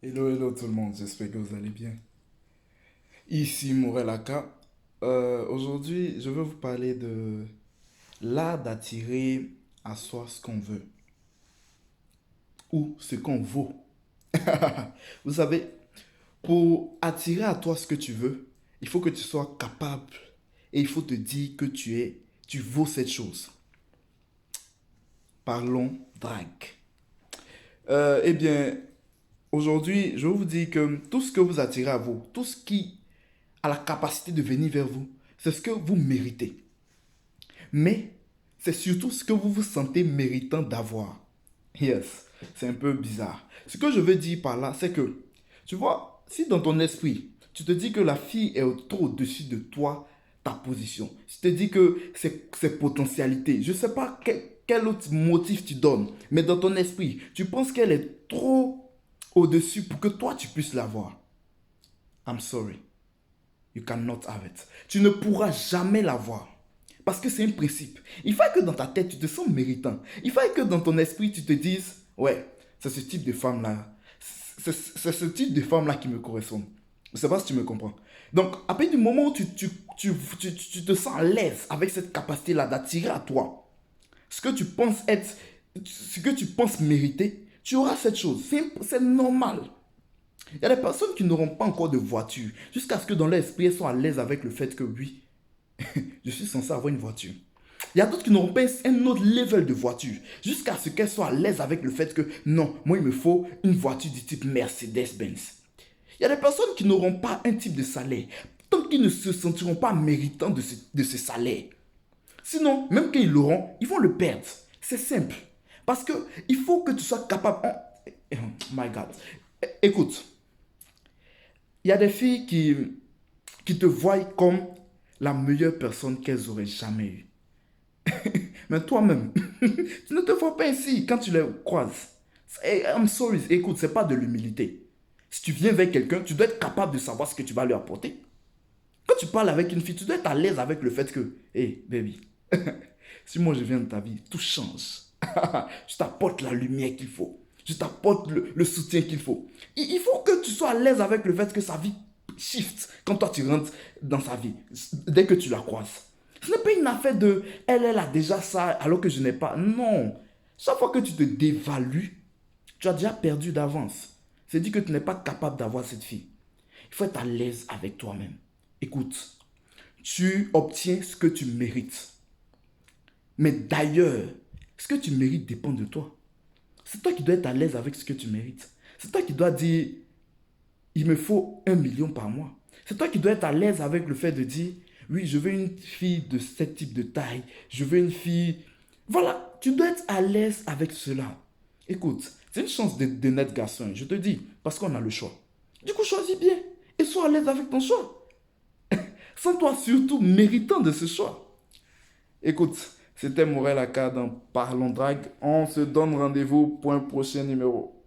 Hello, hello tout le monde, j'espère que vous allez bien. Ici Morel Aka. Aujourd'hui, je veux vous parler de l'art d'attirer à soi ce qu'on veut ou ce qu'on vaut. Vous savez, pour attirer à toi ce que tu veux, il faut que tu sois capable et il faut te dire que tu vaux cette chose. Parlons drague. Eh bien, aujourd'hui, je vous dis que tout ce que vous attirez à vous, tout ce qui a la capacité de venir vers vous, c'est ce que vous méritez. Mais c'est surtout ce que vous vous sentez méritant d'avoir. Yes, c'est un peu bizarre. Ce que je veux dire par là, c'est que, tu vois, si dans ton esprit, tu te dis que la fille est trop au-dessus de toi, ta position, tu te dis que ses potentialités, je ne sais pas quel autre motif tu donnes, mais dans ton esprit, tu penses qu'elle est trop au-dessus pour que toi, tu puisses l'avoir. I'm sorry. You cannot have it. Tu ne pourras jamais l'avoir. Parce que c'est un principe. Il faut que dans ta tête, tu te sens méritant. Il faut que dans ton esprit, tu te dises, ouais, c'est ce type de femme-là. C'est ce type de femme-là qui me correspond. Je ne sais pas si tu me comprends. Donc, à partir du moment où tu te sens à l'aise avec cette capacité-là d'attirer à toi ce que tu penses être, ce que tu penses mériter, tu auras cette chose. C'est normal. Il y a des personnes qui n'auront pas encore de voiture jusqu'à ce que dans leur esprit, elles soient à l'aise avec le fait que oui, je suis censé avoir une voiture. Il y a d'autres qui n'auront pas un autre level de voiture jusqu'à ce qu'elles soient à l'aise avec le fait que non, moi il me faut une voiture du type Mercedes-Benz. Il y a des personnes qui n'auront pas un type de salaire tant qu'ils ne se sentiront pas méritants de ce salaire. Sinon, même qu'ils l'auront, ils vont le perdre. C'est simple. Parce que il faut que tu sois capable. Oh my God. Écoute, il y a des filles qui te voient comme la meilleure personne qu'elles auraient jamais eue. Mais toi-même, tu ne te vois pas ainsi quand tu les croises. I'm sorry, écoute, c'est pas de l'humilité. Si tu viens vers quelqu'un, tu dois être capable de savoir ce que tu vas lui apporter. Quand tu parles avec une fille, tu dois être à l'aise avec le fait que, hey, baby, si moi je viens dans ta vie, tout change. Je t'apporte la lumière qu'il faut. Je t'apporte le soutien qu'il faut. Il faut que tu sois à l'aise avec le fait que sa vie shift quand toi tu rentres dans sa vie, dès que tu la croises. Ce n'est pas une affaire de elle a déjà ça alors que je n'ai pas. Non. Chaque fois que tu te dévalues, tu as déjà perdu d'avance. C'est dit que tu n'es pas capable d'avoir cette fille. Il faut être à l'aise avec toi-même. Écoute, tu obtiens ce que tu mérites. Mais d'ailleurs, ce que tu mérites dépend de toi. C'est toi qui dois être à l'aise avec ce que tu mérites. C'est toi qui dois dire, il me faut 1 million par mois. C'est toi qui dois être à l'aise avec le fait de dire, oui, je veux une fille de ce type de taille. Je veux une fille... Voilà, tu dois être à l'aise avec cela. Écoute, c'est une chance de naître garçon, je te dis, parce qu'on a le choix. Du coup, choisis bien et sois à l'aise avec ton choix. Sens-toi surtout méritant de ce choix. Écoute, c'était Morel Aka dans Parlons Drague. On se donne rendez-vous pour un prochain numéro.